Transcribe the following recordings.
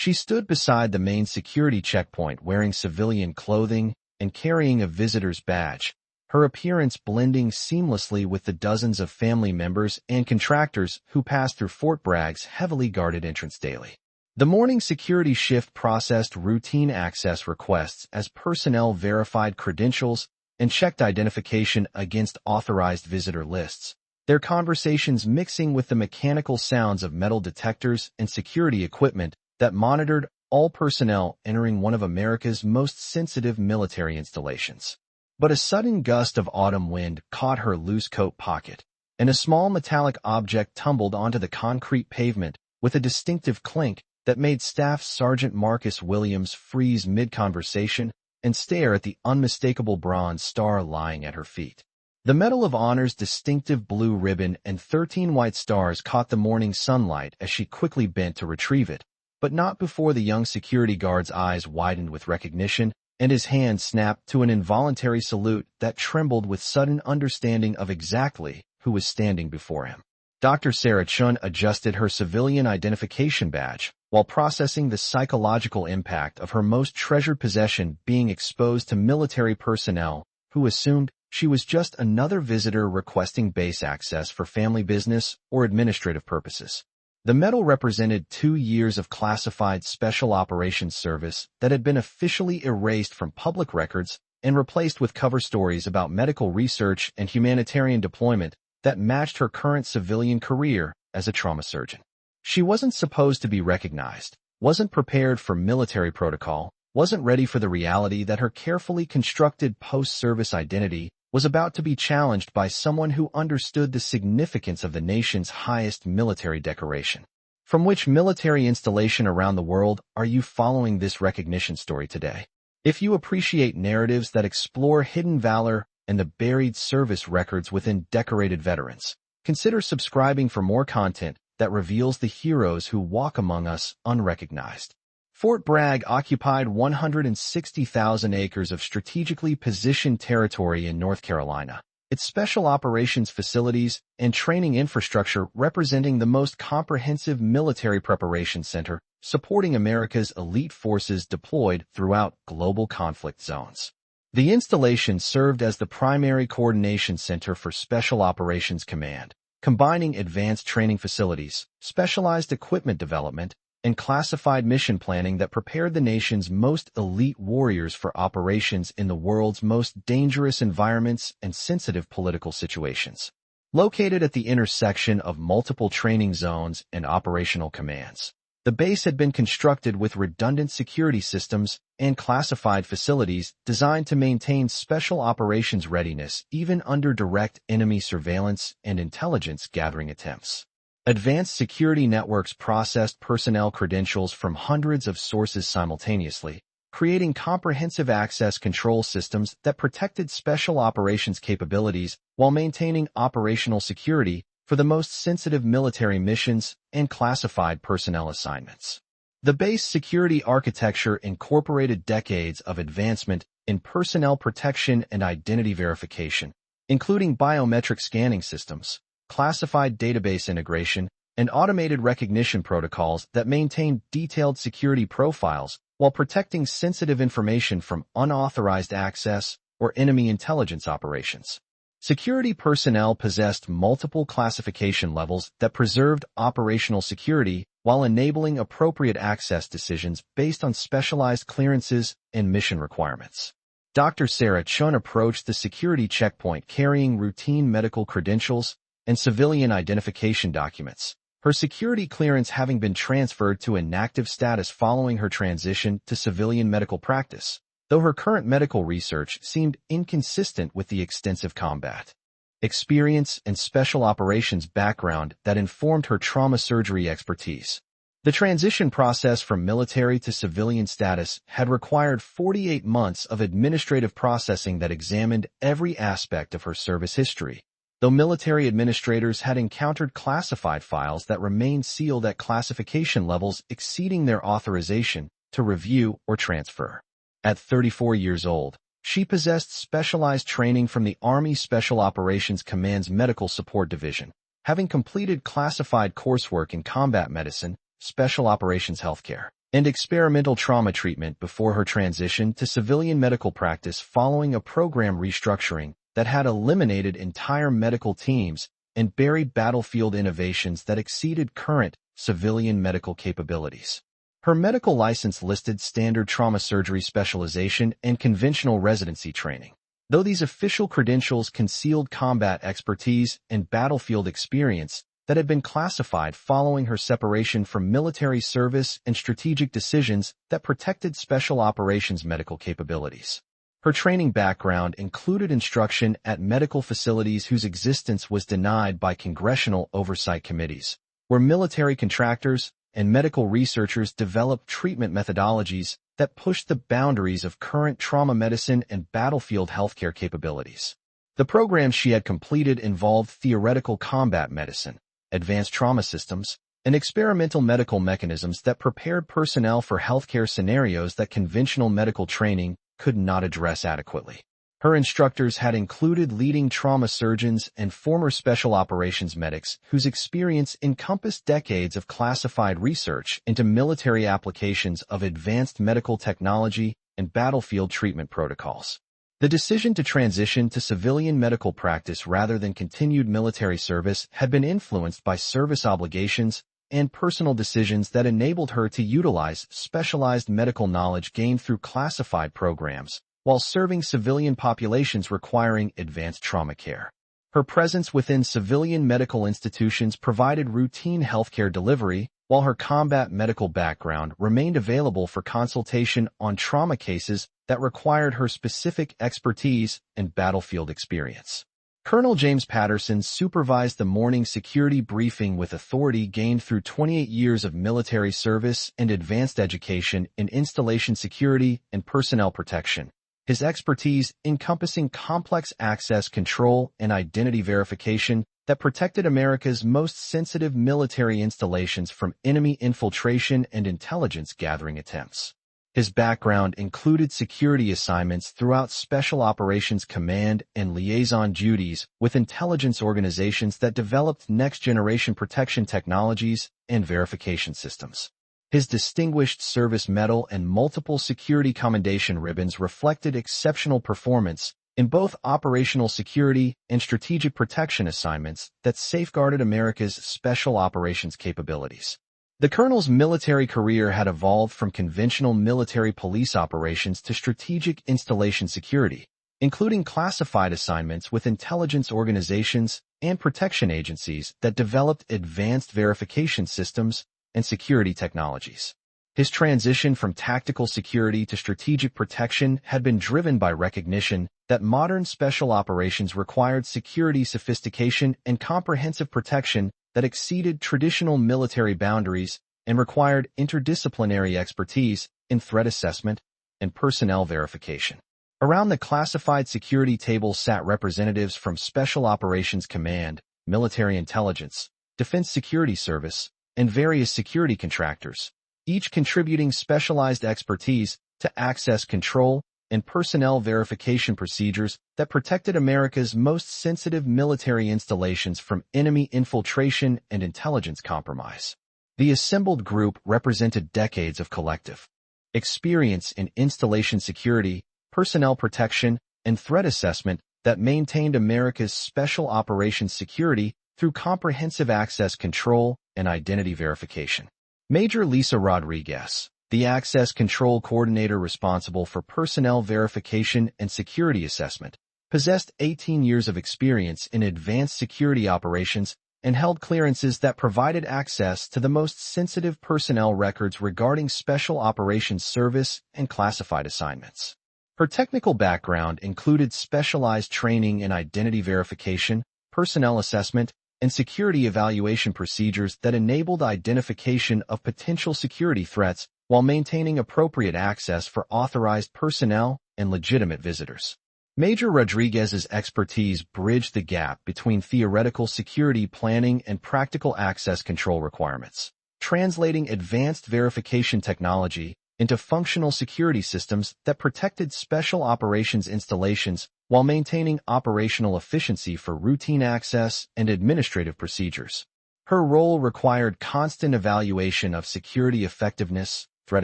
She stood beside the main security checkpoint wearing civilian clothing and carrying a visitor's badge, her appearance blending seamlessly with the dozens of family members and contractors who passed through Fort Bragg's heavily guarded entrance daily. The morning security shift processed routine access requests as personnel verified credentials and checked identification against authorized visitor lists, their conversations mixing with the mechanical sounds of metal detectors and security equipment that monitored all personnel entering one of America's most sensitive military installations. But a sudden gust of autumn wind caught her loose coat pocket, and a small metallic object tumbled onto the concrete pavement with a distinctive clink that made Staff Sergeant Marcus Williams freeze mid-conversation and stare at the unmistakable bronze star lying at her feet. The Medal of Honor's distinctive blue ribbon and 13 white stars caught the morning sunlight as she quickly bent to retrieve it, but not before the young security guard's eyes widened with recognition and his hand snapped to an involuntary salute that trembled with sudden understanding of exactly who was standing before him. Dr. Sarah Chen adjusted her civilian identification badge while processing the psychological impact of her most treasured possession being exposed to military personnel who assumed she was just another visitor requesting base access for family business or administrative purposes. The medal represented 2 years of classified special operations service that had been officially erased from public records and replaced with cover stories about medical research and humanitarian deployment that matched her current civilian career as a trauma surgeon. She wasn't supposed to be recognized, wasn't prepared for military protocol, wasn't ready for the reality that her carefully constructed post-service identity was about to be challenged by someone who understood the significance of the nation's highest military decoration. From which military installation around the world are you following this recognition story today? If you appreciate narratives that explore hidden valor and the buried service records within decorated veterans, consider subscribing for more content that reveals the heroes who walk among us unrecognized. Fort Bragg occupied 160,000 acres of strategically positioned territory in North Carolina, its special operations facilities and training infrastructure representing the most comprehensive military preparation center supporting America's elite forces deployed throughout global conflict zones. The installation served as the primary coordination center for Special Operations Command, combining advanced training facilities, specialized equipment development, and classified mission planning that prepared the nation's most elite warriors for operations in the world's most dangerous environments and sensitive political situations. Located at the intersection of multiple training zones and operational commands, the base had been constructed with redundant security systems and classified facilities designed to maintain special operations readiness even under direct enemy surveillance and intelligence gathering attempts. Advanced security networks processed personnel credentials from hundreds of sources simultaneously, creating comprehensive access control systems that protected special operations capabilities while maintaining operational security for the most sensitive military missions and classified personnel assignments. The base security architecture incorporated decades of advancement in personnel protection and identity verification, including biometric scanning systems, classified database integration, and automated recognition protocols that maintain detailed security profiles while protecting sensitive information from unauthorized access or enemy intelligence operations. Security personnel possessed multiple classification levels that preserved operational security while enabling appropriate access decisions based on specialized clearances and mission requirements. Dr. Sarah Chen approached the security checkpoint carrying routine medical credentials and civilian identification documents, her security clearance having been transferred to inactive status following her transition to civilian medical practice, though her current medical research seemed inconsistent with the extensive combat experience and special operations background that informed her trauma surgery expertise. The transition process from military to civilian status had required 48 months of administrative processing that examined every aspect of her service history, though military administrators had encountered classified files that remained sealed at classification levels exceeding their authorization to review or transfer. At 34 years old, she possessed specialized training from the Army Special Operations Command's Medical Support Division, having completed classified coursework in combat medicine, special operations healthcare, and experimental trauma treatment before her transition to civilian medical practice following a program restructuring that had eliminated entire medical teams and buried battlefield innovations that exceeded current civilian medical capabilities. Her medical license listed standard trauma surgery specialization and conventional residency training. Though these official credentials concealed combat expertise and battlefield experience that had been classified following her separation from military service and strategic decisions that protected special operations medical capabilities. Her training background included instruction at medical facilities whose existence was denied by congressional oversight committees, where military contractors and medical researchers developed treatment methodologies that pushed the boundaries of current trauma medicine and battlefield healthcare capabilities. The programs she had completed involved theoretical combat medicine, advanced trauma systems, and experimental medical mechanisms that prepared personnel for healthcare scenarios that conventional medical training could not address adequately. Her instructors had included leading trauma surgeons and former special operations medics whose experience encompassed decades of classified research into military applications of advanced medical technology and battlefield treatment protocols. The decision to transition to civilian medical practice rather than continued military service had been influenced by service obligations and personal decisions that enabled her to utilize specialized medical knowledge gained through classified programs, while serving civilian populations requiring advanced trauma care. Her presence within civilian medical institutions provided routine healthcare delivery, while her combat medical background remained available for consultation on trauma cases that required her specific expertise and battlefield experience. Colonel James Patterson supervised the morning security briefing with authority gained through 28 years of military service and advanced education in installation security and personnel protection. His expertise encompassing complex access control and identity verification that protected America's most sensitive military installations from enemy infiltration and intelligence gathering attempts. His background included security assignments throughout Special Operations Command and liaison duties with intelligence organizations that developed next-generation protection technologies and verification systems. His Distinguished Service Medal and multiple security commendation ribbons reflected exceptional performance in both operational security and strategic protection assignments that safeguarded America's special operations capabilities. The colonel's military career had evolved from conventional military police operations to strategic installation security, including classified assignments with intelligence organizations and protection agencies that developed advanced verification systems and security technologies. His transition from tactical security to strategic protection had been driven by recognition that modern special operations required security sophistication and comprehensive protection that exceeded traditional military boundaries and required interdisciplinary expertise in threat assessment and personnel verification. Around the classified security table sat representatives from Special Operations Command, Military Intelligence, Defense Security Service, and various security contractors, each contributing specialized expertise to access control and personnel verification procedures that protected America's most sensitive military installations from enemy infiltration and intelligence compromise. The assembled group represented decades of collective experience in installation security, personnel protection, and threat assessment that maintained America's special operations security through comprehensive access control and identity verification. Major Lisa Rodriguez, the access control coordinator responsible for personnel verification and security assessment, possessed 18 years of experience in advanced security operations and held clearances that provided access to the most sensitive personnel records regarding special operations service and classified assignments. Her technical background included specialized training in identity verification, personnel assessment, and security evaluation procedures that enabled identification of potential security threats while maintaining appropriate access for authorized personnel and legitimate visitors. Major Rodriguez's expertise bridged the gap between theoretical security planning and practical access control requirements, translating advanced verification technology into functional security systems that protected special operations installations while maintaining operational efficiency for routine access and administrative procedures. Her role required constant evaluation of security effectiveness, threat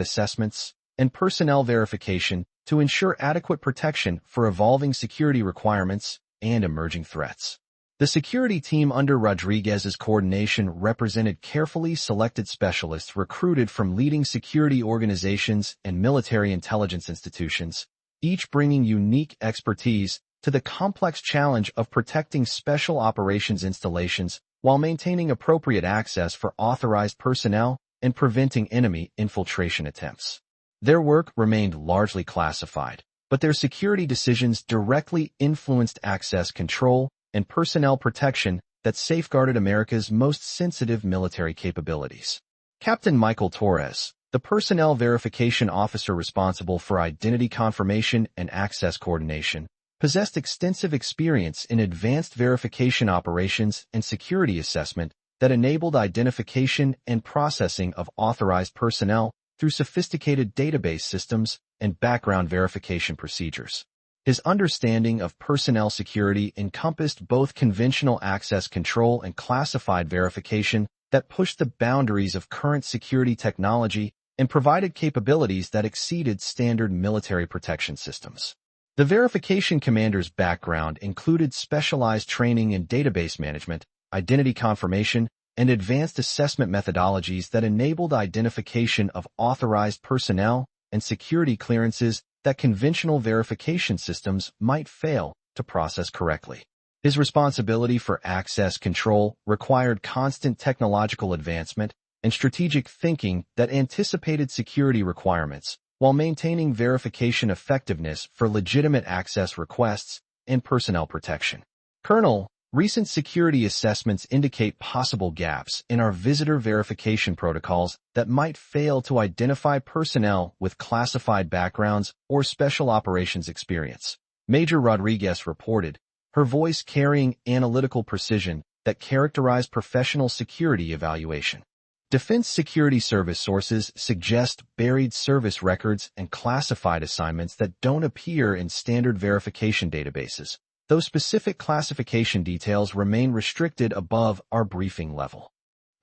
assessments, and personnel verification to ensure adequate protection for evolving security requirements and emerging threats. The security team under Rodriguez's coordination represented carefully selected specialists recruited from leading security organizations and military intelligence institutions, each bringing unique expertise to the complex challenge of protecting special operations installations while maintaining appropriate access for authorized personnel and preventing enemy infiltration attempts. Their work remained largely classified, but their security decisions directly influenced access control and personnel protection that safeguarded America's most sensitive military capabilities. Captain Michael Torres, the personnel verification officer responsible for identity confirmation and access coordination, possessed extensive experience in advanced verification operations and security assessment that enabled identification and processing of authorized personnel through sophisticated database systems and background verification procedures. His understanding of personnel security encompassed both conventional access control and classified verification that pushed the boundaries of current security technology and provided capabilities that exceeded standard military protection systems. The verification commander's background included specialized training in database management, identity confirmation, and advanced assessment methodologies that enabled identification of authorized personnel and security clearances that conventional verification systems might fail to process correctly. His responsibility for access control required constant technological advancement and strategic thinking that anticipated security requirements while maintaining verification effectiveness for legitimate access requests and personnel protection. Colonel, recent security assessments indicate possible gaps in our visitor verification protocols that might fail to identify personnel with classified backgrounds or special operations experience. Major Rodriguez reported, her voice carrying analytical precision that characterized professional security evaluation. Defense Security Service sources suggest buried service records and classified assignments that don't appear in standard verification databases, though specific classification details remain restricted above our briefing level.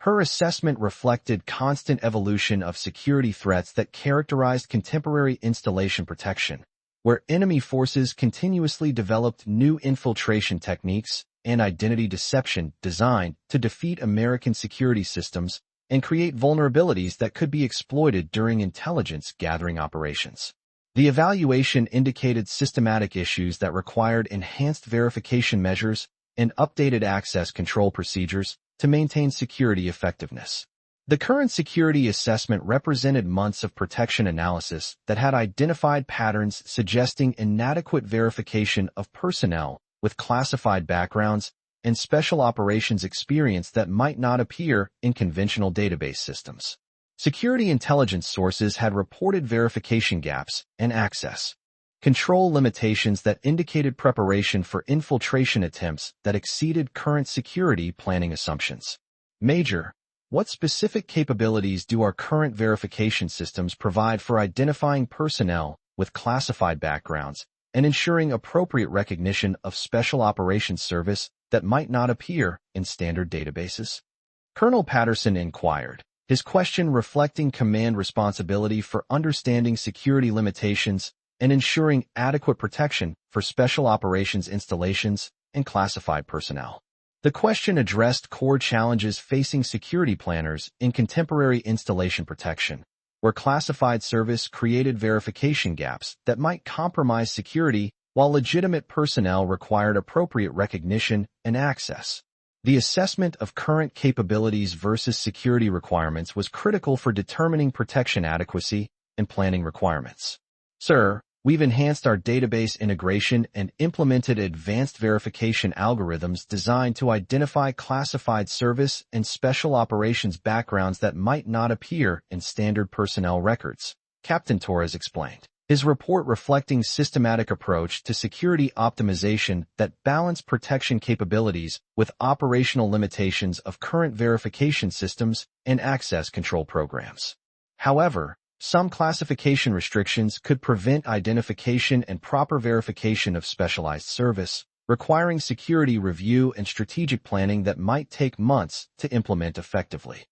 Her assessment reflected constant evolution of security threats that characterized contemporary installation protection, where enemy forces continuously developed new infiltration techniques and identity deception designed to defeat American security systems and create vulnerabilities that could be exploited during intelligence-gathering operations. The evaluation indicated systematic issues that required enhanced verification measures and updated access control procedures to maintain security effectiveness. The current security assessment represented months of protection analysis that had identified patterns suggesting inadequate verification of personnel with classified backgrounds and special operations experience that might not appear in conventional database systems. Security intelligence sources had reported verification gaps and access control limitations that indicated preparation for infiltration attempts that exceeded current security planning assumptions. Major, what specific capabilities do our current verification systems provide for identifying personnel with classified backgrounds and ensuring appropriate recognition of special operations service that might not appear in standard databases? Colonel Patterson inquired, his question reflecting command responsibility for understanding security limitations and ensuring adequate protection for special operations installations and classified personnel. The question addressed core challenges facing security planners in contemporary installation protection, where classified service created verification gaps that might compromise security while legitimate personnel required appropriate recognition and access. The assessment of current capabilities versus security requirements was critical for determining protection adequacy and planning requirements. Sir, we've enhanced our database integration and implemented advanced verification algorithms designed to identify classified service and special operations backgrounds that might not appear in standard personnel records, Captain Torres explained. His report reflecting systematic approach to security optimization that balanced protection capabilities with operational limitations of current verification systems and access control programs. However, some classification restrictions could prevent identification and proper verification of specialized service, requiring security review and strategic planning that might take months to implement effectively.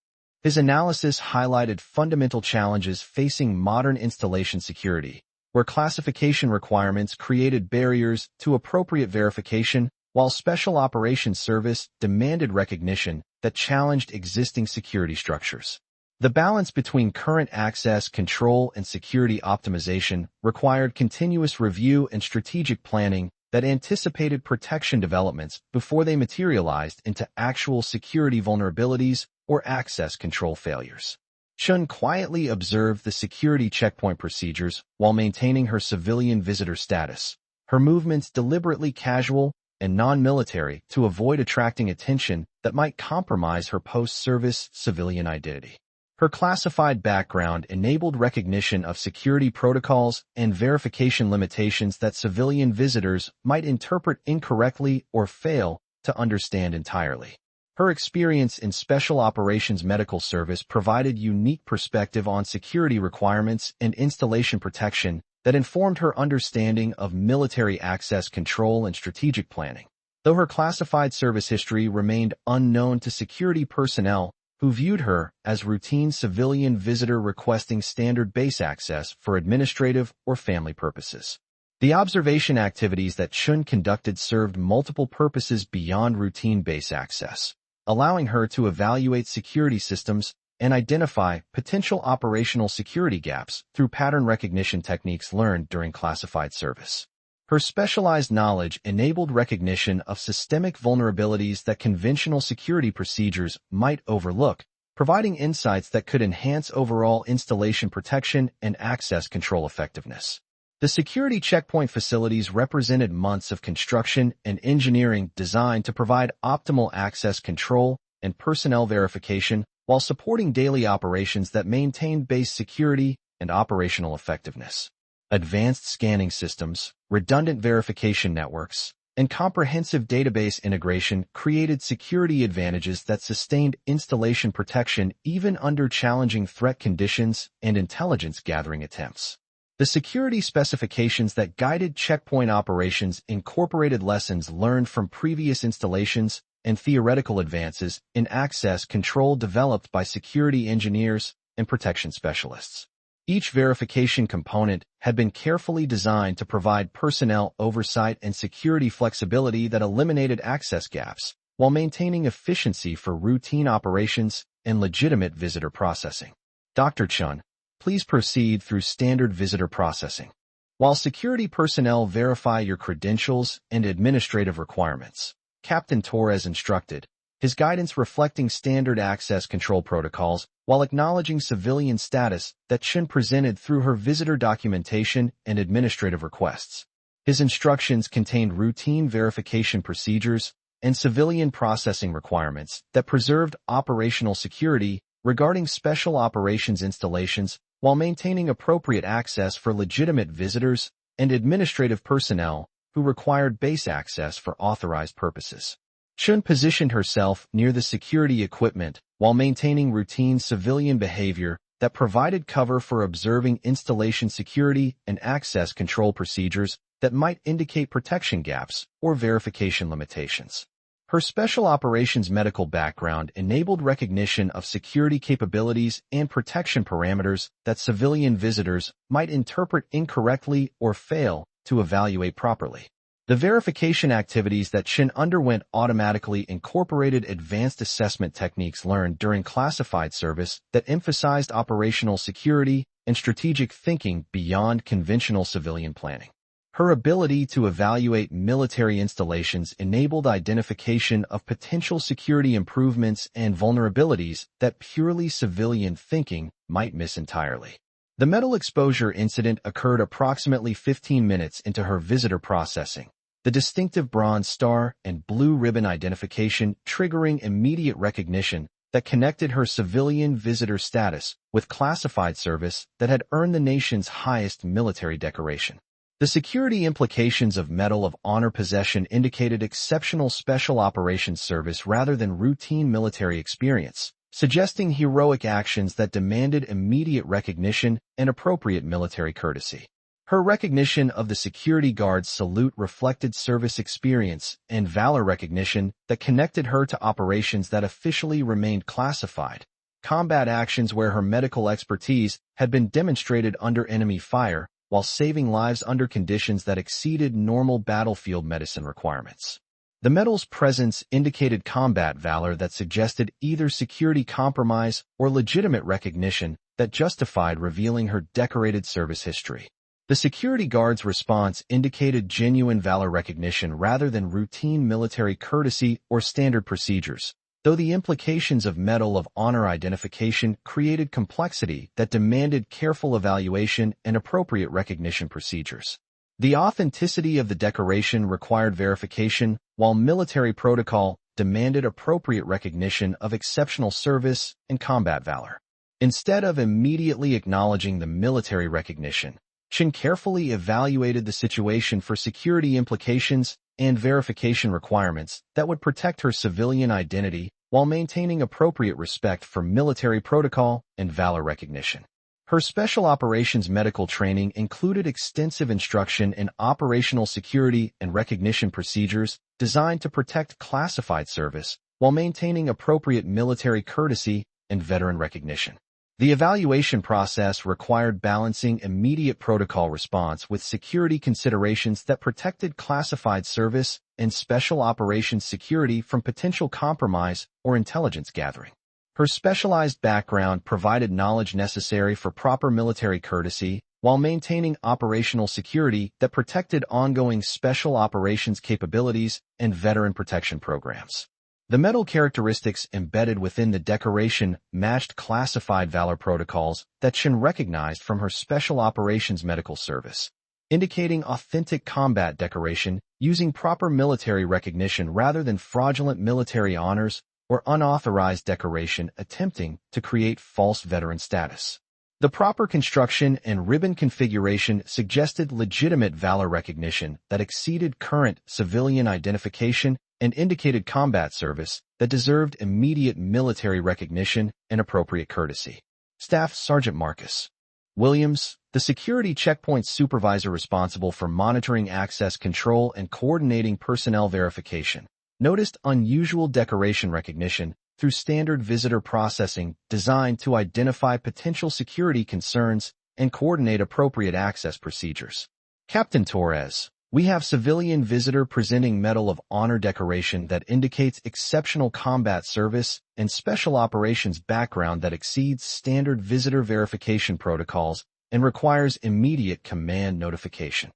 His analysis highlighted fundamental challenges facing modern installation security, where classification requirements created barriers to appropriate verification, while Special Operations Service demanded recognition that challenged existing security structures. The balance between current access control and security optimization required continuous review and strategic planning that anticipated protection developments before they materialized into actual security vulnerabilities or access control failures. Chen quietly observed the security checkpoint procedures while maintaining her civilian visitor status, her movements deliberately casual and non-military to avoid attracting attention that might compromise her post-service civilian identity. Her classified background enabled recognition of security protocols and verification limitations that civilian visitors might interpret incorrectly or fail to understand entirely. Her experience in Special Operations Medical Service provided unique perspective on security requirements and installation protection that informed her understanding of military access control and strategic planning. Though her classified service history remained unknown to security personnel, who viewed her as routine civilian visitor requesting standard base access for administrative or family purposes. The observation activities that Chen conducted served multiple purposes beyond routine base access, allowing her to evaluate security systems and identify potential operational security gaps through pattern recognition techniques learned during classified service. Her specialized knowledge enabled recognition of systemic vulnerabilities that conventional security procedures might overlook, providing insights that could enhance overall installation protection and access control effectiveness. The security checkpoint facilities represented months of construction and engineering designed to provide optimal access control and personnel verification while supporting daily operations that maintained base security and operational effectiveness. Advanced scanning systems, redundant verification networks, and comprehensive database integration created security advantages that sustained installation protection even under challenging threat conditions and intelligence gathering attempts. The security specifications that guided checkpoint operations incorporated lessons learned from previous installations and theoretical advances in access control developed by security engineers and protection specialists. Each verification component had been carefully designed to provide personnel oversight and security flexibility that eliminated access gaps, while maintaining efficiency for routine operations and legitimate visitor processing. Dr. Chen, please proceed through standard visitor processing. While security personnel verify your credentials and administrative requirements, Captain Torres instructed, his guidance reflecting standard access control protocols while acknowledging civilian status that Chen presented through her visitor documentation and administrative requests. His instructions contained routine verification procedures and civilian processing requirements that preserved operational security regarding special operations installations while maintaining appropriate access for legitimate visitors and administrative personnel who required base access for authorized purposes. Chen positioned herself near the security equipment while maintaining routine civilian behavior that provided cover for observing installation security and access control procedures that might indicate protection gaps or verification limitations. Her special operations medical background enabled recognition of security capabilities and protection parameters that civilian visitors might interpret incorrectly or fail to evaluate properly. The verification activities that Chen underwent automatically incorporated advanced assessment techniques learned during classified service that emphasized operational security and strategic thinking beyond conventional civilian planning. Her ability to evaluate military installations enabled identification of potential security improvements and vulnerabilities that purely civilian thinking might miss entirely. The metal exposure incident occurred approximately 15 minutes into her visitor processing, the distinctive bronze star and blue ribbon identification triggering immediate recognition that connected her civilian visitor status with classified service that had earned the nation's highest military decoration. The security implications of Medal of Honor possession indicated exceptional special operations service rather than routine military experience, suggesting heroic actions that demanded immediate recognition and appropriate military courtesy. Her recognition of the security guard's salute reflected service experience and valor recognition that connected her to operations that officially remained classified, combat actions where her medical expertise had been demonstrated under enemy fire while saving lives under conditions that exceeded normal battlefield medicine requirements. The medal's presence indicated combat valor that suggested either security compromise or legitimate recognition that justified revealing her decorated service history. The security guard's response indicated genuine valor recognition rather than routine military courtesy or standard procedures, though the implications of Medal of Honor identification created complexity that demanded careful evaluation and appropriate recognition procedures. The authenticity of the decoration required verification, while military protocol demanded appropriate recognition of exceptional service and combat valor. Instead of immediately acknowledging the military recognition, Chen carefully evaluated the situation for security implications and verification requirements that would protect her civilian identity while maintaining appropriate respect for military protocol and valor recognition. Her special operations medical training included extensive instruction in operational security and recognition procedures designed to protect classified service while maintaining appropriate military courtesy and veteran recognition. The evaluation process required balancing immediate protocol response with security considerations that protected classified service and special operations security from potential compromise or intelligence gathering. Her specialized background provided knowledge necessary for proper military courtesy while maintaining operational security that protected ongoing special operations capabilities and veteran protection programs. The medal characteristics embedded within the decoration matched classified valor protocols that Chen recognized from her Special Operations Medical Service, indicating authentic combat decoration using proper military recognition rather than fraudulent military honors or unauthorized decoration attempting to create false veteran status. The proper construction and ribbon configuration suggested legitimate valor recognition that exceeded current civilian identification and indicated combat service that deserved immediate military recognition and appropriate courtesy. Staff Sergeant Marcus Williams, the security checkpoint supervisor responsible for monitoring access control and coordinating personnel verification, noticed unusual decoration recognition through standard visitor processing designed to identify potential security concerns and coordinate appropriate access procedures. Captain Torres, we have civilian visitor presenting Medal of Honor decoration that indicates exceptional combat service and special operations background that exceeds standard visitor verification protocols and requires immediate command notification.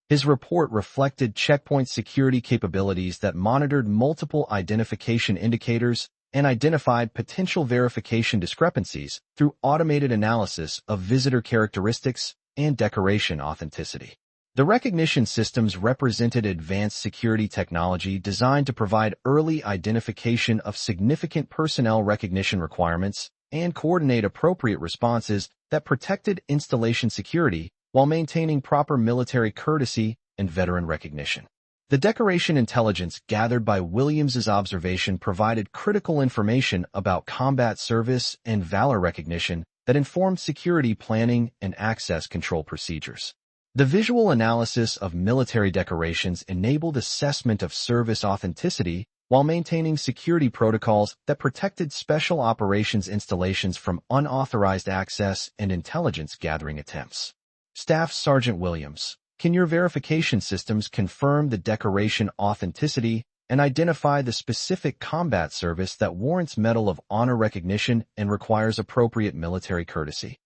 His report reflected checkpoint security capabilities that monitored multiple identification indicators and identified potential verification discrepancies through automated analysis of visitor characteristics and decoration authenticity. The recognition systems represented advanced security technology designed to provide early identification of significant personnel recognition requirements and coordinate appropriate responses that protected installation security while maintaining proper military courtesy and veteran recognition. The decoration intelligence gathered by Williams's observation provided critical information about combat service and valor recognition that informed security planning and access control procedures. The visual analysis of military decorations enabled assessment of service authenticity while maintaining security protocols that protected special operations installations from unauthorized access and intelligence gathering attempts. Staff Sergeant Williams, can your verification systems confirm the decoration authenticity and identify the specific combat service that warrants Medal of Honor recognition and requires appropriate military courtesy?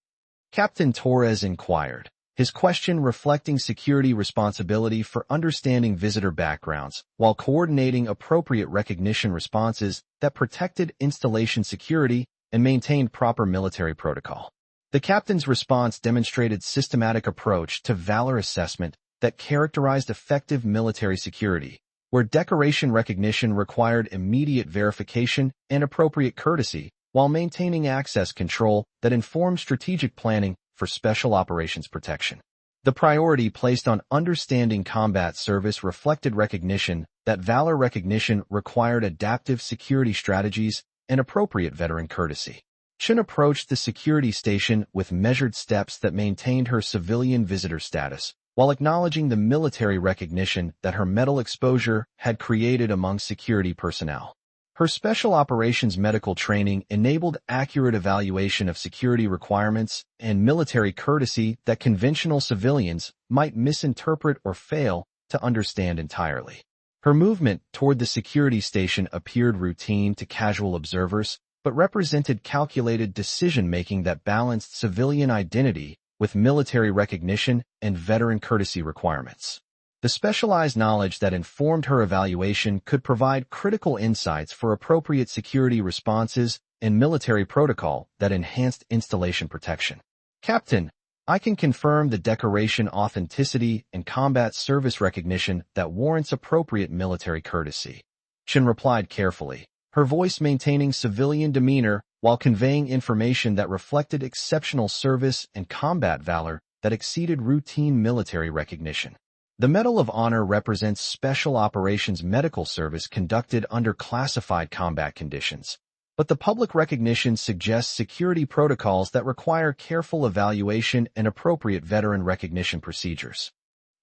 Captain Torres inquired, his question reflecting security responsibility for understanding visitor backgrounds while coordinating appropriate recognition responses that protected installation security and maintained proper military protocol. The captain's response demonstrated systematic approach to valor assessment that characterized effective military security, where decoration recognition required immediate verification and appropriate courtesy while maintaining access control that informed strategic planning for special operations protection. The priority placed on understanding combat service reflected recognition that valor recognition required adaptive security strategies and appropriate veteran courtesy. Chen approached the security station with measured steps that maintained her civilian visitor status, while acknowledging the military recognition that her medal exposure had created among security personnel. Her special operations medical training enabled accurate evaluation of security requirements and military courtesy that conventional civilians might misinterpret or fail to understand entirely. Her movement toward the security station appeared routine to casual observers, but represented calculated decision-making that balanced civilian identity with military recognition and veteran courtesy requirements. The specialized knowledge that informed her evaluation could provide critical insights for appropriate security responses and military protocol that enhanced installation protection. Captain, I can confirm the decoration authenticity and combat service recognition that warrants appropriate military courtesy. Chen replied carefully, her voice maintaining civilian demeanor while conveying information that reflected exceptional service and combat valor that exceeded routine military recognition. The Medal of Honor represents special operations medical service conducted under classified combat conditions, but the public recognition suggests security protocols that require careful evaluation and appropriate veteran recognition procedures.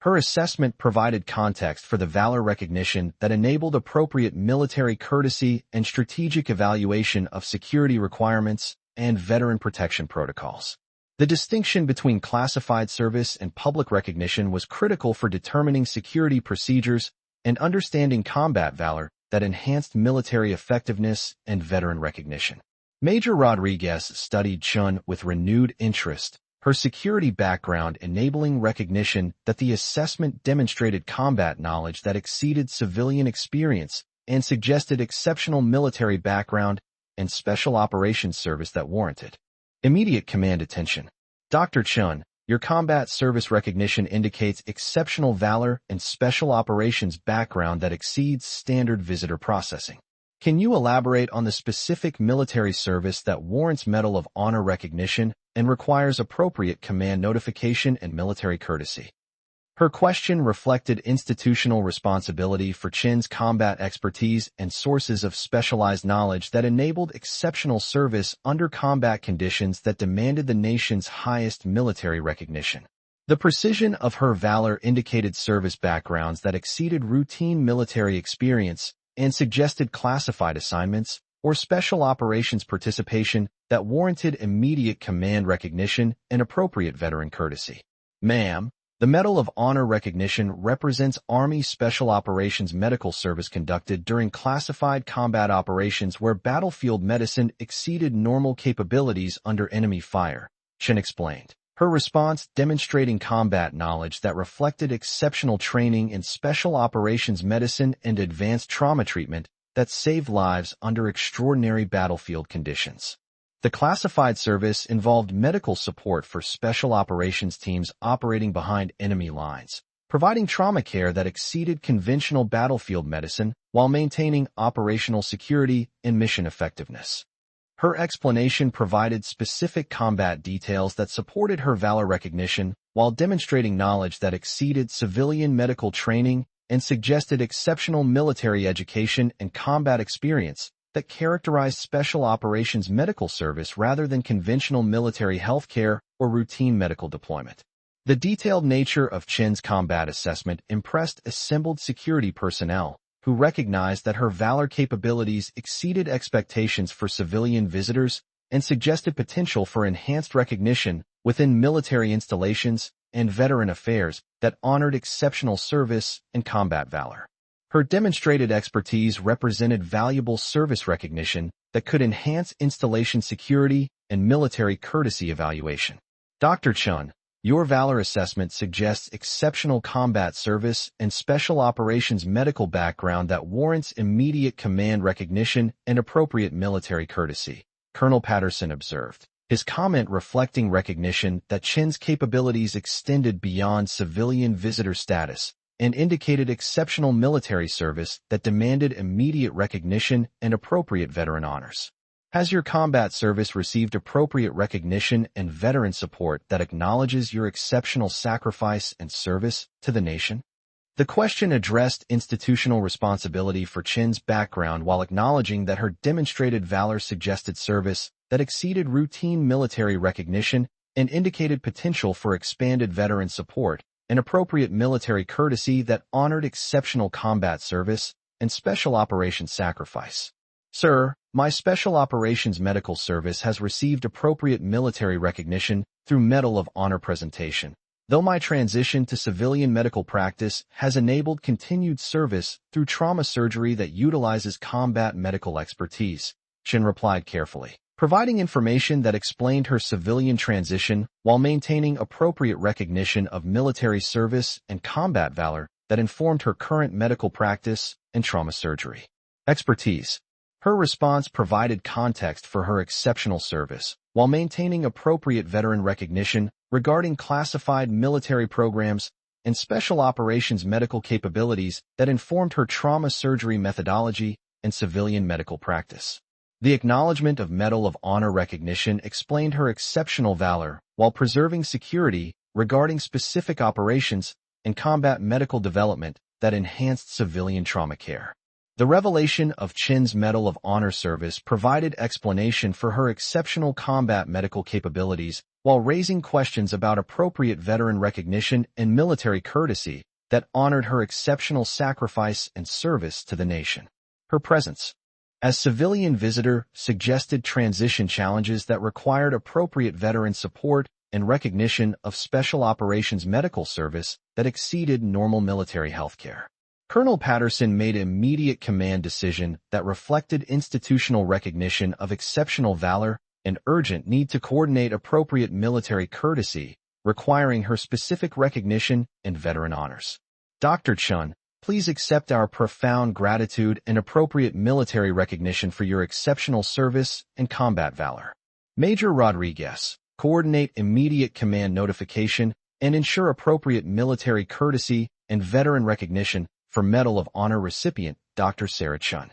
Her assessment provided context for the valor recognition that enabled appropriate military courtesy and strategic evaluation of security requirements and veteran protection protocols. The distinction between classified service and public recognition was critical for determining security procedures and understanding combat valor that enhanced military effectiveness and veteran recognition. Major Rodriguez studied Chen with renewed interest, her security background enabling recognition that the assessment demonstrated combat knowledge that exceeded civilian experience and suggested exceptional military background and special operations service that warranted immediate command attention. Dr. Chen, your combat service recognition indicates exceptional valor and special operations background that exceeds standard visitor processing. Can you elaborate on the specific military service that warrants Medal of Honor recognition and requires appropriate command notification and military courtesy? Her question reflected institutional responsibility for Chen's combat expertise and sources of specialized knowledge that enabled exceptional service under combat conditions that demanded the nation's highest military recognition. The precision of her valor indicated service backgrounds that exceeded routine military experience and suggested classified assignments or special operations participation that warranted immediate command recognition and appropriate veteran courtesy. Ma'am, the Medal of Honor recognition represents Army Special Operations medical service conducted during classified combat operations where battlefield medicine exceeded normal capabilities under enemy fire, Chen explained. Her response demonstrating combat knowledge that reflected exceptional training in special operations medicine and advanced trauma treatment that saved lives under extraordinary battlefield conditions. The classified service involved medical support for special operations teams operating behind enemy lines, providing trauma care that exceeded conventional battlefield medicine while maintaining operational security and mission effectiveness. Her explanation provided specific combat details that supported her valor recognition while demonstrating knowledge that exceeded civilian medical training and suggested exceptional military education and combat experience that characterized special operations medical service rather than conventional military health care or routine medical deployment. The detailed nature of Chen's combat assessment impressed assembled security personnel, who recognized that her valor capabilities exceeded expectations for civilian visitors and suggested potential for enhanced recognition within military installations and veteran affairs that honored exceptional service and combat valor. Her demonstrated expertise represented valuable service recognition that could enhance installation security and military courtesy evaluation. Dr. Chen, your valor assessment suggests exceptional combat service and special operations medical background that warrants immediate command recognition and appropriate military courtesy, Colonel Patterson observed, his comment reflecting recognition that Chen's capabilities extended beyond civilian visitor status and indicated exceptional military service that demanded immediate recognition and appropriate veteran honors. Has your combat service received appropriate recognition and veteran support that acknowledges your exceptional sacrifice and service to the nation? The question addressed institutional responsibility for Chen's background while acknowledging that her demonstrated valor suggested service that exceeded routine military recognition and indicated potential for expanded veteran support and appropriate military courtesy that honored exceptional combat service and special operations sacrifice. Sir, my Special Operations Medical Service has received appropriate military recognition through Medal of Honor presentation, though my transition to civilian medical practice has enabled continued service through trauma surgery that utilizes combat medical expertise, Chen replied carefully, providing information that explained her civilian transition while maintaining appropriate recognition of military service and combat valor that informed her current medical practice and trauma surgery expertise. Her response provided context for her exceptional service, while maintaining appropriate veteran recognition regarding classified military programs and special operations medical capabilities that informed her trauma surgery methodology and civilian medical practice. The acknowledgement of Medal of Honor recognition explained her exceptional valor while preserving security regarding specific operations and combat medical development that enhanced civilian trauma care. The revelation of Chen's Medal of Honor service provided explanation for her exceptional combat medical capabilities while raising questions about appropriate veteran recognition and military courtesy that honored her exceptional sacrifice and service to the nation. Her presence as civilian visitor suggested transition challenges that required appropriate veteran support and recognition of Special Operations Medical Service that exceeded normal military health care. Colonel Patterson made an immediate command decision that reflected institutional recognition of exceptional valor and urgent need to coordinate appropriate military courtesy, requiring her specific recognition and veteran honors. Dr. Chen, please accept our profound gratitude and appropriate military recognition for your exceptional service and combat valor. Major Rodriguez, coordinate immediate command notification and ensure appropriate military courtesy and veteran recognition for Medal of Honor recipient Dr. Sarah Chen.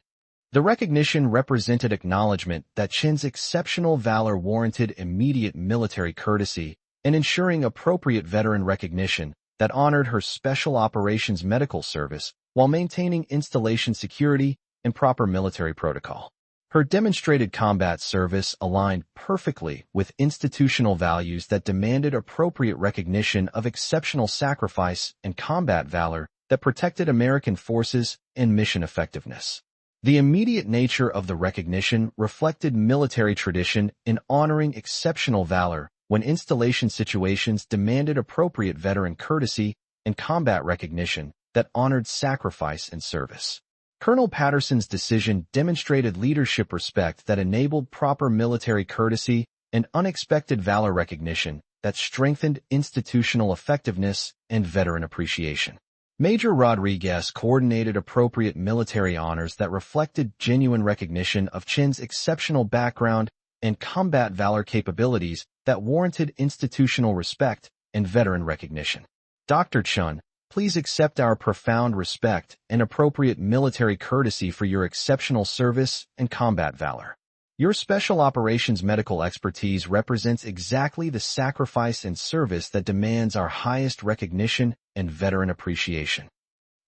The recognition represented acknowledgement that Chen's exceptional valor warranted immediate military courtesy and ensuring appropriate veteran recognition that honored her Special Operations Medical Service while maintaining installation security and proper military protocol. Her demonstrated combat service aligned perfectly with institutional values that demanded appropriate recognition of exceptional sacrifice and combat valor that protected American forces and mission effectiveness. The immediate nature of the recognition reflected military tradition in honoring exceptional valor when installation situations demanded appropriate veteran courtesy and combat recognition that honored sacrifice and service. Colonel Patterson's decision demonstrated leadership respect that enabled proper military courtesy and unexpected valor recognition that strengthened institutional effectiveness and veteran appreciation. Major Rodriguez coordinated appropriate military honors that reflected genuine recognition of Chen's exceptional background and combat valor capabilities that warranted institutional respect and veteran recognition. Dr. Chen, please accept our profound respect and appropriate military courtesy for your exceptional service and combat valor. Your Special Operations medical expertise represents exactly the sacrifice and service that demands our highest recognition and veteran appreciation.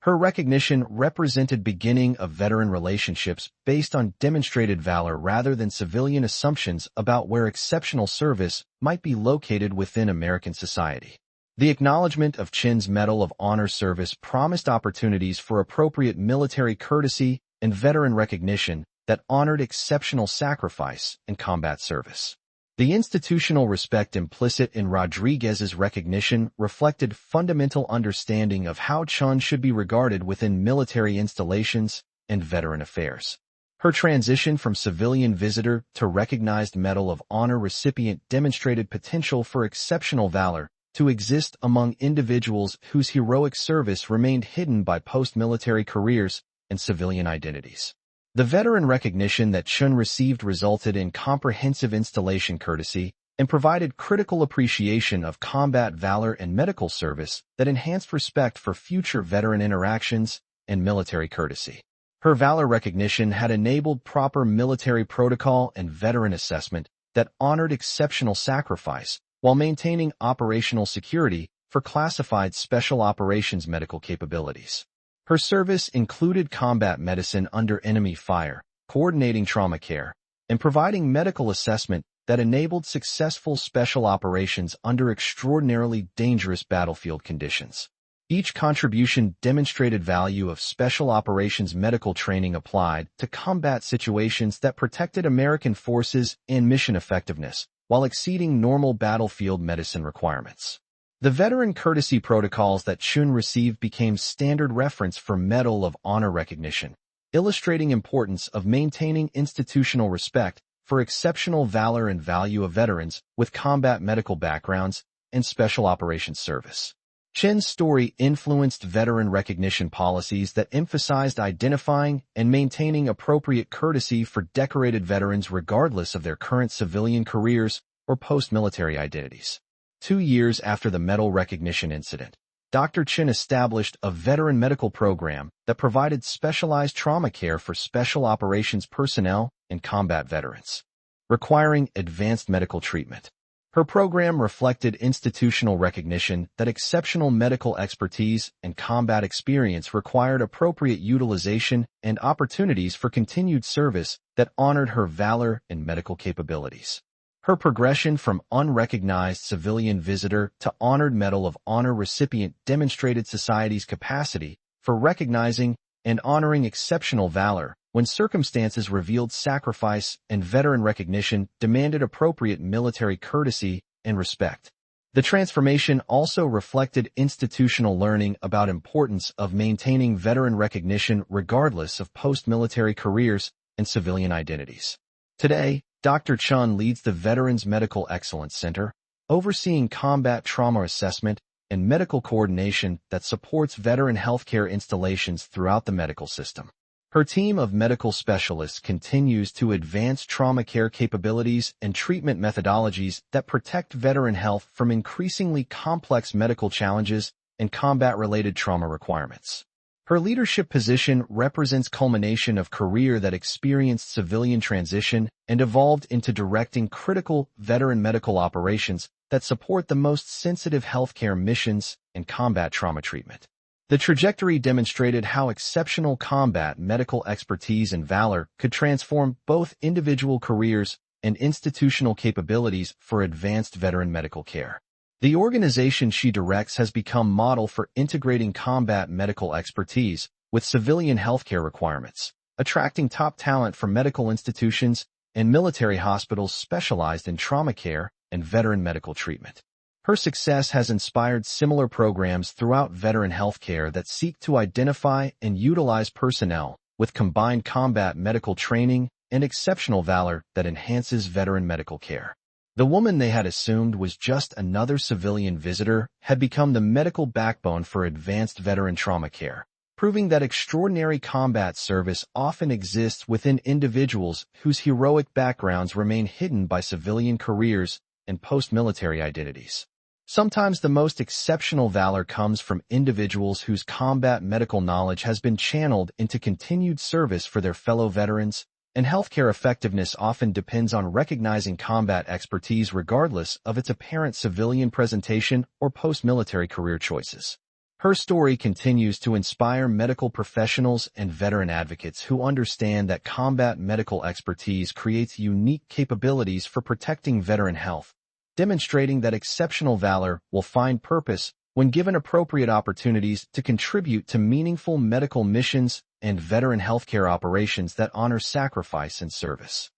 Her recognition represented beginning of veteran relationships based on demonstrated valor rather than civilian assumptions about where exceptional service might be located within American society. The acknowledgement of Chen's Medal of Honor service promised opportunities for appropriate military courtesy and veteran recognition that honored exceptional sacrifice and combat service. The institutional respect implicit in Rodriguez's recognition reflected fundamental understanding of how Chen should be regarded within military installations and veteran affairs. Her transition from civilian visitor to recognized Medal of Honor recipient demonstrated potential for exceptional valor to exist among individuals whose heroic service remained hidden by post-military careers and civilian identities. The veteran recognition that Chen received resulted in comprehensive installation courtesy and provided critical appreciation of combat valor and medical service that enhanced respect for future veteran interactions and military courtesy. Her valor recognition had enabled proper military protocol and veteran assessment that honored exceptional sacrifice while maintaining operational security for classified special operations medical capabilities. Her service included combat medicine under enemy fire, coordinating trauma care, and providing medical assessment that enabled successful special operations under extraordinarily dangerous battlefield conditions. Each contribution demonstrated value of special operations medical training applied to combat situations that protected American forces and mission effectiveness, while exceeding normal battlefield medicine requirements. The veteran courtesy protocols that Chen received became standard reference for Medal of Honor recognition, illustrating importance of maintaining institutional respect for exceptional valor and value of veterans with combat medical backgrounds and special operations service. Chen's story influenced veteran recognition policies that emphasized identifying and maintaining appropriate courtesy for decorated veterans regardless of their current civilian careers or post-military identities. 2 years after the medal recognition incident, Dr. Chen established a veteran medical program that provided specialized trauma care for special operations personnel and combat veterans, requiring advanced medical treatment. Her program reflected institutional recognition that exceptional medical expertise and combat experience required appropriate utilization and opportunities for continued service that honored her valor and medical capabilities. Her progression from unrecognized civilian visitor to honored Medal of Honor recipient demonstrated society's capacity for recognizing and honoring exceptional valor when circumstances revealed sacrifice, and veteran recognition demanded appropriate military courtesy and respect. The transformation also reflected institutional learning about importance of maintaining veteran recognition regardless of post-military careers and civilian identities. Today, Dr. Chen leads the Veterans Medical Excellence Center, overseeing combat trauma assessment and medical coordination that supports veteran healthcare installations throughout the medical system. Her team of medical specialists continues to advance trauma care capabilities and treatment methodologies that protect veteran health from increasingly complex medical challenges and combat-related trauma requirements. Her leadership position represents culmination of career that experienced civilian transition and evolved into directing critical veteran medical operations that support the most sensitive healthcare missions and combat trauma treatment. The trajectory demonstrated how exceptional combat medical expertise and valor could transform both individual careers and institutional capabilities for advanced veteran medical care. The organization she directs has become model for integrating combat medical expertise with civilian healthcare requirements, attracting top talent from medical institutions and military hospitals specialized in trauma care and veteran medical treatment. Her success has inspired similar programs throughout veteran healthcare that seek to identify and utilize personnel with combined combat medical training and exceptional valor that enhances veteran medical care. The woman they had assumed was just another civilian visitor had become the medical backbone for advanced veteran trauma care, proving that extraordinary combat service often exists within individuals whose heroic backgrounds remain hidden by civilian careers and post-military identities. Sometimes the most exceptional valor comes from individuals whose combat medical knowledge has been channeled into continued service for their fellow veterans, and healthcare effectiveness often depends on recognizing combat expertise regardless of its apparent civilian presentation or post-military career choices. Her story continues to inspire medical professionals and veteran advocates who understand that combat medical expertise creates unique capabilities for protecting veteran health, demonstrating that exceptional valor will find purpose when given appropriate opportunities to contribute to meaningful medical missions and veteran healthcare operations that honor sacrifice and service.